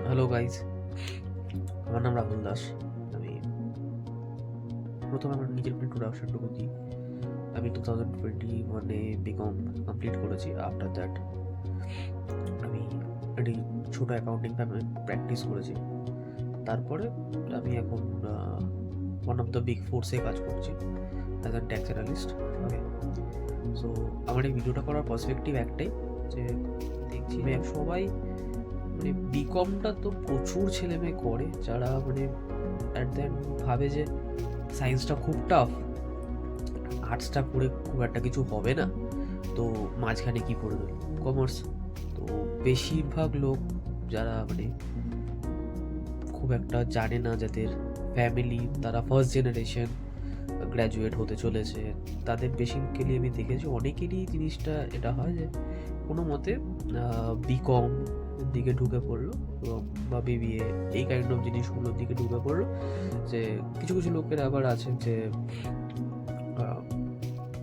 Hello guys, আমার নাম রাহুল দাস। আমি প্রথমে আমার নিজের ইন্ট্রোডাকশনটুকু দিই। আমি 2021-এ বিকম কমপ্লিট করেছি। আফটার দ্যাট আমি একটি ছোটো অ্যাকাউন্টিং ফার্মে প্র্যাকটিস করেছি। তারপরে আমি এখন ওয়ান অফ দ্য বিগ ফোর্সে কাজ করছি as an tax analyst. Okay, so আমার এই ভিডিওটা করার পার্সপেক্টিভ একটাই, যে দেখছি সবাই মানে বিকমটা তো প্রচুর ছেলে মেয়ে করে, যারা মানে অ্যাট দ্য এন্ড ভাবে যে সায়েন্সটা খুব টাফ, আর্টসটা করে খুব একটা কিছু হবে না, তো মাঝখানে কি পড়বে, কমার্স। তো বেশিরভাগ লোক যারা মানে খুব একটা জানে না, যাদের ফ্যামিলি তারা ফার্স্ট জেনারেশন গ্র্যাজুয়েট হতে চলেছে, তাদের বেসিক্যালি আমি দেখেছি অনেকেরই জিনিসটা এটা হয় যে কোনো মতে বিকম দিকে ঢুকে পড়লো বা বিবিএ এই কাইন্ড অফ জিনিসগুলোর দিকে ঢুকে পড়লো। যে কিছু কিছু লোকের আবার আছে যে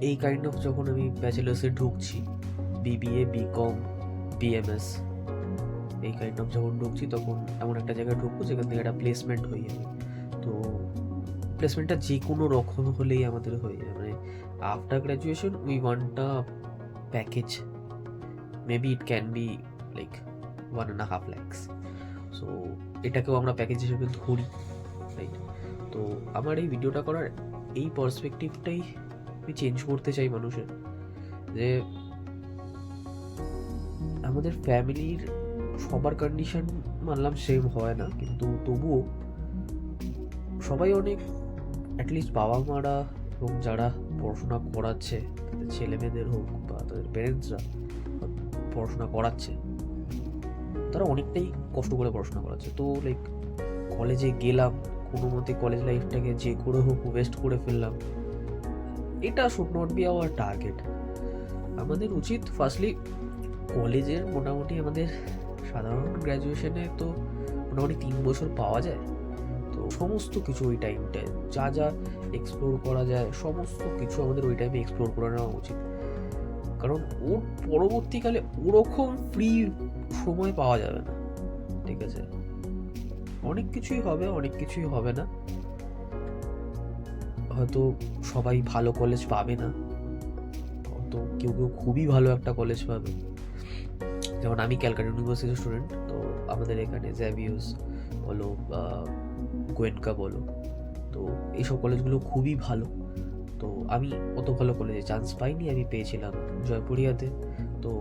এই কাইন্ড অফ, যখন আমি ব্যাচেলার্সে ঢুকছি, বিবিএ বিকম বিএমএস এই কাইন্ড অফ যখন ঢুকছি, তখন এমন একটা জায়গায় ঢুকবো যেখান থেকে একটা প্লেসমেন্ট হয়ে যাবে। তো প্লেসমেন্টটা যে কোনো রকম হলেই আমাদের হয়ে যাবে। মানে after graduation we want a package, maybe it can be like 1.5 lakhs। So এটাকেও আমরা প্যাকেজ হিসেবে ধরি, রাইট? তো আমার এই ভিডিওটা করার এই পার্সপেক্টিভটাই আমি চেঞ্জ করতে চাই মানুষের, যে আমাদের ফ্যামিলির সবার কন্ডিশন মানলাম সেম হয় না, কিন্তু তবুও সবাই অনেক, অ্যাটলিস্ট বাবা মারা এবং যারা পড়াশোনা করাচ্ছে তাদের ছেলে মেয়েদের হোক বা তাদের প্যারেন্টসরা পড়াশোনা করাচ্ছে, তারা অনেকটাই কষ্ট করে পড়াশোনা করাচ্ছে। তো লাইক কলেজে গেলাম, কোনো মতে কলেজ লাইফটাকে যে করে হোক ওয়েস্ট করে ফেললাম, এটা should not be our target. আমাদের উচিত ফার্স্টলি কলেজের মোটামুটি আমাদের সাধারণ গ্র্যাজুয়েশনে তো মোটামুটি 3 বছর পাওয়া যায়। তো সমস্ত কিছু ওই টাইমটায় যা যা এক্সপ্লোর করা যায় সমস্ত কিছু আমাদের ওই টাইমে এক্সপ্লোর করে নেওয়া উচিত, কারণ ওর পরবর্তীকালে ওরকম ফ্রি সময় পাওয়া যাবে না। ঠিক আছে, অনেক কিছুই হবে, অনেক কিছুই হবে না, হয়তো সবাই ভালো কলেজ পাবে না, তো কেউ কেউ খুবই ভালো একটা কলেজ পাবে। যেমন আমি ক্যালকাটা ইউনিভার্সিটির স্টুডেন্ট, তো আমাদের এখানে জ্যাভিয়ার্স বলো বা গোয়েনকা বলো, তো এইসব কলেজগুলো খুবই ভালো। তো আমি অত ভালো কলেজে চান্স পাইনি, আমি পেয়েছিলাম জয়পুরিয়াতে। তো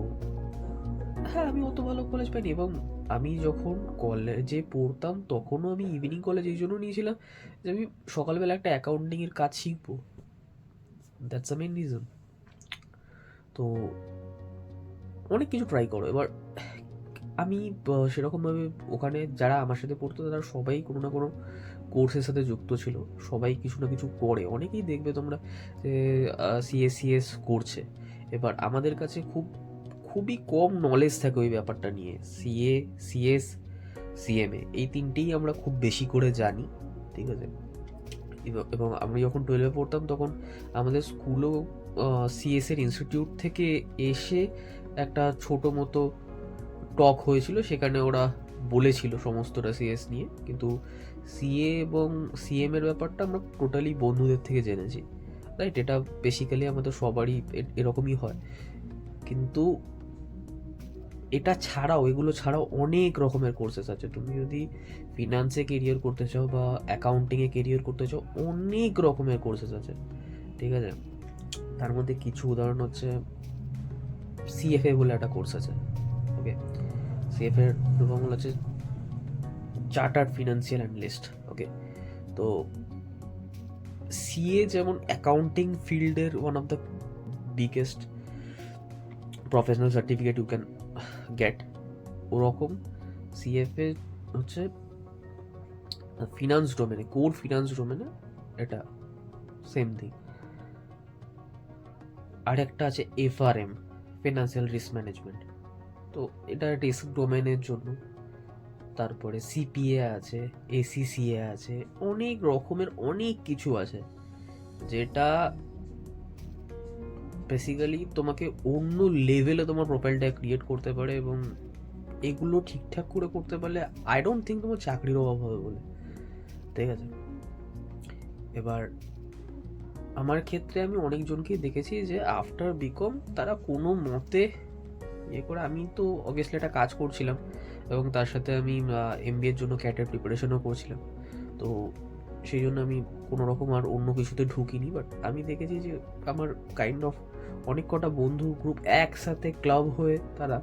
হ্যাঁ, আমি অত ভালো কলেজ পাইনি, এবং আমি যখন কলেজে পড়তাম তখনও আমি ইভিনিং কলেজ এই জন্য নিয়েছিলাম যে আমি সকালবেলা একটা অ্যাকাউন্টিংয়ের কাজ শিখবো, দ্যাটস দ্য মেইন রিজন। তো অনেক কিছু ট্রাই করো। এবার আমি সেরকমভাবে ওখানে যারা আমার সাথে পড়তো তারা সবাই কোনো না কোনো কোর্সের সাথে যুক্ত ছিল, সবাই কিছু না কিছু করে। অনেকেই দেখবে তোমরা যে সিএস করছে। এবার আমাদের কাছে খুবই কম নলেজ থাকে ওই ব্যাপারটা নিয়ে। সিএস, সিএমএ এই তিনটেই আমরা খুব বেশি করে জানি, ঠিক আছে? এবং আমি যখন 12-এ পড়তাম তখন আমাদের স্কুলেও সিএসের ইনস্টিটিউট থেকে এসে একটা ছোটো মতো টক হয়েছিল, সেখানে ওরা বলেছিল সমস্তটা সিএস নিয়ে, কিন্তু সিএ এবং সিএম এর ব্যাপারটা আমরা টোটালি বন্ধুদের থেকে জেনেছি, রাইট? এটা বেসিক্যালি আমাদের সবারই এরকমই হয়। কিন্তু এটা ছাড়াও, এগুলো ছাড়াও অনেক রকমের কোর্সেস আছে। তুমি যদি ফিনান্সে কেরিয়ার করতে চাও বা অ্যাকাউন্টিংয়ে কেরিয়ার করতে চাও, অনেক রকমের কোর্সেস আছে, ঠিক আছে? তার মধ্যে কিছু উদাহরণ হচ্ছে সিএফএ বলে একটা কোর্স আছে। ওকে, সিএফএর ফুল হচ্ছে চার্টার্ড ফিনান্সিয়াল অ্যানালিস্ট। ওকে, তো সিএ যেমন অ্যাকাউন্টিং ফিল্ডের one of the biggest professional certificate you can get, ওরকম সিএফএ হচ্ছে ফিনান্স ডোমেনে, কোর ফিনান্স ডোমেনে এটা সেম থিং। আর একটা আছে এফআরএম, ফিনান্সিয়াল রিস্ক ম্যানেজমেন্ট, তো এটা রিস্ক ডোমেনের জন্য। তারপরে সিপিএ আছে, এসিসিএ আছে, অনেক রকমের অনেক কিছু আছে, যেটা বেসিক্যালি তোমাকে অন্য লেভেলে তোমার প্রোফাইলটা ক্রিয়েট করতে পারে এবং এগুলো ঠিকঠাক করে করতে পারলে আই ডোন্ট থিঙ্ক তোমার চাকরির অভাব হবে বলে, ঠিক আছে? এবার আমার ক্ষেত্রে আমি অনেকজনকেই দেখেছি যে আফটার বিকম তারা কোনো মতে ইয়ে করে, আমি তো অবভিয়াসলি একটা কাজ করছিলাম এবং তার সাথে আমি এমবিএর জন্য ক্যাটের প্রিপারেশনও করছিলাম, তো সেই জন্য আমি কোনো রকম আর অন্য কিছুতে ঢুকিনি। বাট আমি দেখেছি যে আমার কাইন্ড অফ অনেক কটা বন্ধু গ্রুপ একসাথে ক্লাব হয়ে তারা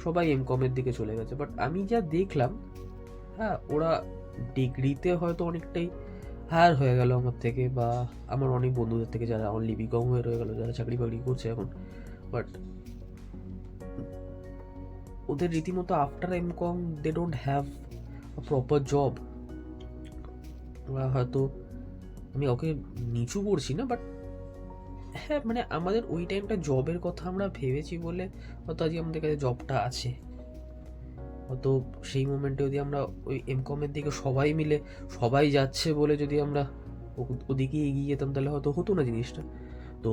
সবাই এমকমের দিকে চলে গেছে। বাট আমি যা দেখলাম, হ্যাঁ, ওরা ডিগ্রিতে হয়তো অনেকটাই হায়ার হয়ে গেল আমার থেকে, বা আমার অনেক বন্ধুদের থেকে যারা অনলি বিকম হয়ে রয়ে গেল, যারা চাকরি বাকরি করছে এখন। বাট ওদের রীতিমতো after M Com they don't have a proper job. ওরা হয়তো, আমি ওকে নিচু করছি না, বাট হ্যাঁ মানে আমাদের ওই টাইমটা জবের কথা আমরা ভেবেছি বলে হয়তো আজকে আমাদের কাছে জবটা আছে। হয়তো সেই মোমেন্টে যদি আমরা ওই এমকমের দিকে সবাই মিলে সবাই যাচ্ছে বলে যদি আমরা ওদিকে এগিয়ে যেতাম তাহলে হয়তো হতো না জিনিসটা। তো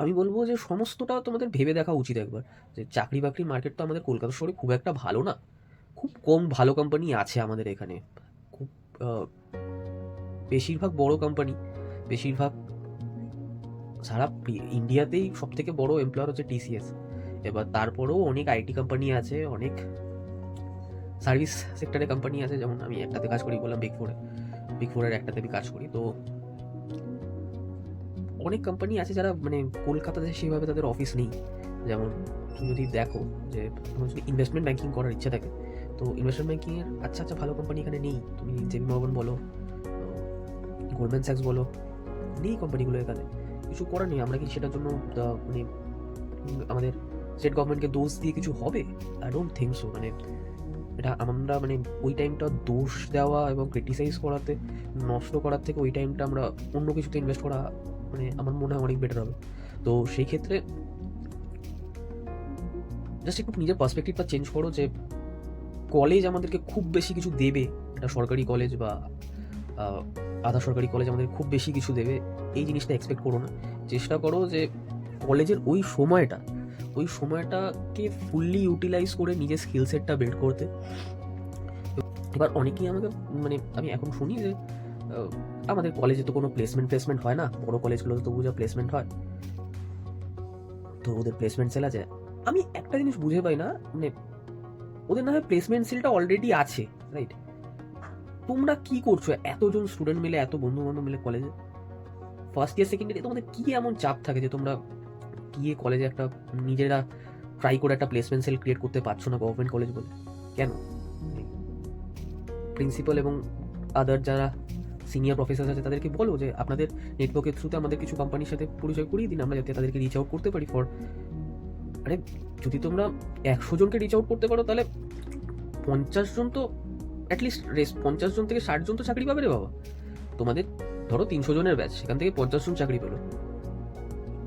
আমি বলবো যে সমস্তটা তোমাদের ভেবে দেখা উচিত একবার, যে চাকরি বাকরি মার্কেট তো আমাদের কলকাতা শহরে খুব একটা ভালো না, খুব কম ভালো কোম্পানি আছে আমাদের এখানে। খুব বেশিরভাগ বড় কোম্পানি, বেশিরভাগ সারা ইন্ডিয়াতেই সব থেকে বড় এমপ্লয়ার হচ্ছে টিসিএস। এবার তারপরেও অনেক আইটি কোম্পানি আছে, অনেক সার্ভিস সেক্টরে কোম্পানি আছে, যেমন আমি একটাতে কাজ করি বললাম বিগ ফোরের একটাতে আমি কাজ করি। তো অনেক কোম্পানি আছে যারা মানে কলকাতাতে সেইভাবে তাদের অফিস নেই। যেমন তুমি যদি দেখো যে তোমার যদি ইনভেস্টমেন্ট ব্যাঙ্কিং করার ইচ্ছা থাকে, তো ইনভেস্টমেন্ট ব্যাঙ্কিংয়ের আচ্ছা আচ্ছা ভালো কোম্পানি এখানে নেই। তুমি জেপি মর্গান বলো, গোল্ডম্যান স্যাক্স বলো, নেই কোম্পানিগুলো এখানে। কিছু করার নেই। আমরা কি সেটার জন্য মানে আমাদের স্টেট গভর্নমেন্টকে দোষ দিয়ে কিছু হবে? I don't think so. মানে এটা আমরা মানে ওই টাইমটা দোষ দেওয়া এবং ক্রিটিসাইজ করাতে, নষ্ট করার থেকে ওই টাইমটা আমরা অন্য কিছুতে ইনভেস্ট করা মানে আমার মনে হয় অনেক বেটার হবে। তো সেই ক্ষেত্রে জাস্ট একটু নিজের পার্সপেক্টিভটা চেঞ্জ করো, যে কলেজ আমাদেরকে খুব বেশি কিছু দেবে, এটা সরকারি কলেজ বা আধা সরকারি কলেজ আমাদের খুব বেশি কিছু দেবে এই জিনিসটা এক্সপেক্ট করো না। চেষ্টা করো যে কলেজের ওই সময়টাকে ফুললি ইউটিলাইজ করে নিজের স্কিল সেটটা বিল্ড করতে। এবার অনেকেই আমাকে মানে আমি এখন শুনি যে আমাদের কলেজে তো কোনো প্লেসমেন্ট হয় না, বড় কলেজগুলোতে তো বুঝা প্লেসমেন্ট হয়, তো ওদের প্লেসমেন্ট সেল আছে। আমি একটা জিনিস বুঝে পাই না, মানে ওদের না হয় প্লেসমেন্ট সেলটা অলরেডি আছে, রাইট? তোমরা কি করছো এতজন স্টুডেন্ট মিলে, এত বন্ধু বান্ধব মিলে কলেজে ফার্স্ট ইয়ার সেকেন্ড ইয়ারে, তোমাদের কি এমন চাপ থাকে যে তোমরা গিয়ে কলেজে একটা নিজেরা ট্রাই করে একটা প্লেসমেন্ট সেল ক্রিয়েট করতে পারছো না গভর্নমেন্ট কলেজ বলে? কেন? প্রিন্সিপাল এবং আদার যারা সিনিয়র প্রফেসর আছে তাদেরকে বলো যে আপনাদের নেটওয়ার্কের থ্রুতে আমাদের কিছু কোম্পানির সাথে পরিচয় করিয়ে দিন, আমরা যাতে তাদেরকে রিচ আউট করতে পারি ফর। আরে যদি তোমরা 100 জনকে রিচ আউট করতে পারো তাহলে 50 জন তো অ্যাটলিস্ট 50 জন থেকে 60 জন তো চাকরি পাবে রে বাবা। তোমাদের ধরো 300 জনের ব্যাচ, সেখান থেকে 50 জন চাকরি পেলো,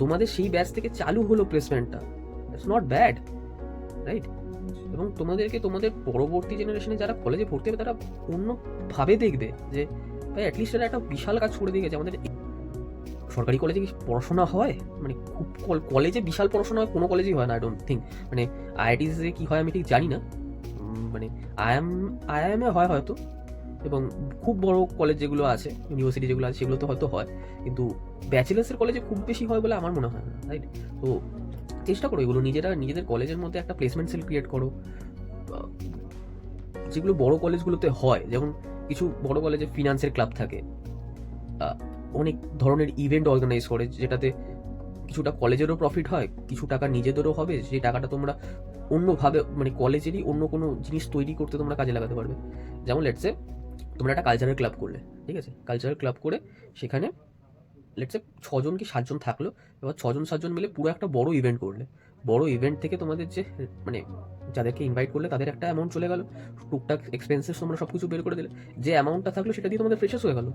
তোমাদের সেই ব্যাচ থেকে চালু হলো প্লেসমেন্টটা, ইটস নট ব্যাড, রাইট? এবং তোমাদেরকে তোমাদের পরবর্তী জেনারেশনে যারা কলেজে ভর্তি হবে তারা অন্যভাবে দেখবে যে ভাই অ্যাটলিস্ট এরা একটা বিশাল কাজ করে দিয়ে গেছে। আমাদের সরকারি কলেজে কি পড়াশোনা হয়? মানে খুব কলেজে বিশাল পড়াশোনা হয় কোনো কলেজেই হয় না, আই ডোন্ট থিঙ্ক। মানে আইআইটিসে কি হয় আমি ঠিক জানি না, মানে আইআইএমে হয় হয়তো, এবং খুব বড় কলেজ যেগুলো আছে, ইউনিভার্সিটি যেগুলো আছে সেগুলোতে হয়তো হয়, কিন্তু ব্যাচেলার্সের কলেজে খুব বেশি হয় বলে আমার মনে হয় না, রাইট? তো চেষ্টা করো এগুলো নিজেদের কলেজের মধ্যে একটা প্লেসমেন্ট সেল ক্রিয়েট করো, যেগুলো বড় কলেজগুলোতে হয়। যেমন কিছু বড় কলেজে ফিনান্সের ক্লাব থাকে, অনেক ধরনের ইভেন্ট অর্গানাইজ করে, যেটাতে কিছুটা কলেজেরও প্রফিট হয়, কিছু টাকা নিজেদেরও হবে, সেই টাকাটা তোমরা অন্যভাবে মানে কলেজেরই অন্য কোনো জিনিস তৈরি করতে তোমরা কাজে লাগাতে পারবে। যেমন লেটসে তোমরা একটা কালচারাল ক্লাব করলে, ঠিক আছে? কালচারাল ক্লাব করে সেখানে লেটসে 6 জন কি 7 জন থাকলো, এবার 6 জন 7 জন মিলে পুরো একটা বড় ইভেন্ট করলে, বড় ইভেন্ট থেকে তোমাদের যে মানে যাদেরকে ইনভাইট করলে তাদের একটা অ্যামাউন্ট চলে গেল, টুকটাক এক্সপেন্সেস তোমরা সব কিছু বের করে দিলে, যে অ্যামাউন্টটা থাকলো সেটা দিয়ে তোমাদের ফ্রেশার্স হয়ে গেল,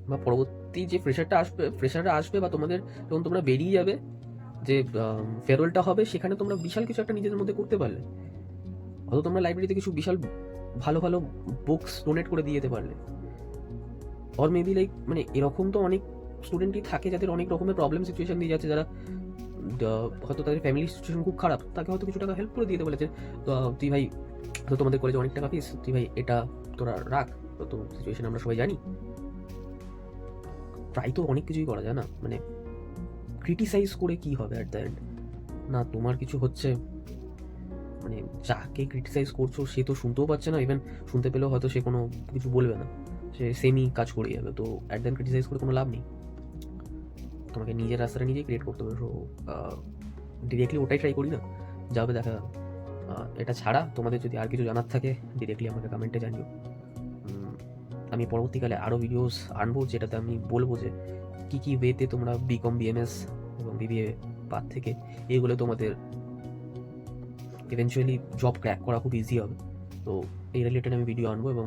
বা পরবর্তী যে ফ্রেশাররা আসবে বা তোমাদের যখন তোমরা বেরিয়ে যাবে যে ফেয়ারওয়েলটা হবে, সেখানে তোমরা বিশাল কিছু একটা নিজেদের মধ্যে করতে পারলে। অথবা তোমরা লাইব্রেরিতে কিছু বিশাল ভালো ভালো বুকস ডোনেট করে দিয়ে যেতে পারলে। অর মেবি লাইক মানে এরকম তো অনেক স্টুডেন্টই থাকে যাদের অনেক রকমের প্রবলেম সিচুয়েশন দিয়ে যাচ্ছে, যারা হয়তো তাদের ফ্যামিলি সিচুয়েশন খুব খারাপ, তাকে হয়তো কিছু টাকা হেল্প করে দিতে বলেছে, তো তুই ভাই, তো তোমাদের কলেজে অনেক টাকা ফিস, তুই ভাই এটা তোরা রাখ, তো সিচুয়েশন আমরা সবাই জানি। ট্রাই তো অনেক কিছুই করা যায় না, মানে ক্রিটিসাইজ করে কি হবে অ্যাট দ্য এন্ড? না তোমার কিছু হচ্ছে, মানে যাকে ক্রিটিসাইজ করছো সে তো শুনতেও পাচ্ছে না, ইভেন শুনতে পেলেও হয়তো সে কোনো কিছু বলবে না, সে সেমই কাজ করে যাবে, তো অ্যাট দ্য এন্ড ক্রিটিসাইজ করে কোনো লাভ নেই। তোমাকে নিজের রাস্তাটা নিজেই ক্রিয়েট করতে হবে। সো ডিরেক্টলি ওটাই ট্রাই করি না, যাবে দেখা যাবে। এটা ছাড়া তোমাদের যদি আর কিছু জানার থাকে ডিরেক্টলি আমাকে কমেন্টে জানিও। আমি পরবর্তীকালে আরও ভিডিওস আনবো যেটাতে আমি বলবো যে কী কী ওয়েতে তোমরা বিকম, বিএমএস এবং বিবিএ পাথ থেকে এগুলো তোমাদের ইভেনচুয়ালি জব ক্র্যাক করা খুব ইজি হবে। তো এই রিলেটেড আমি ভিডিও আনবো এবং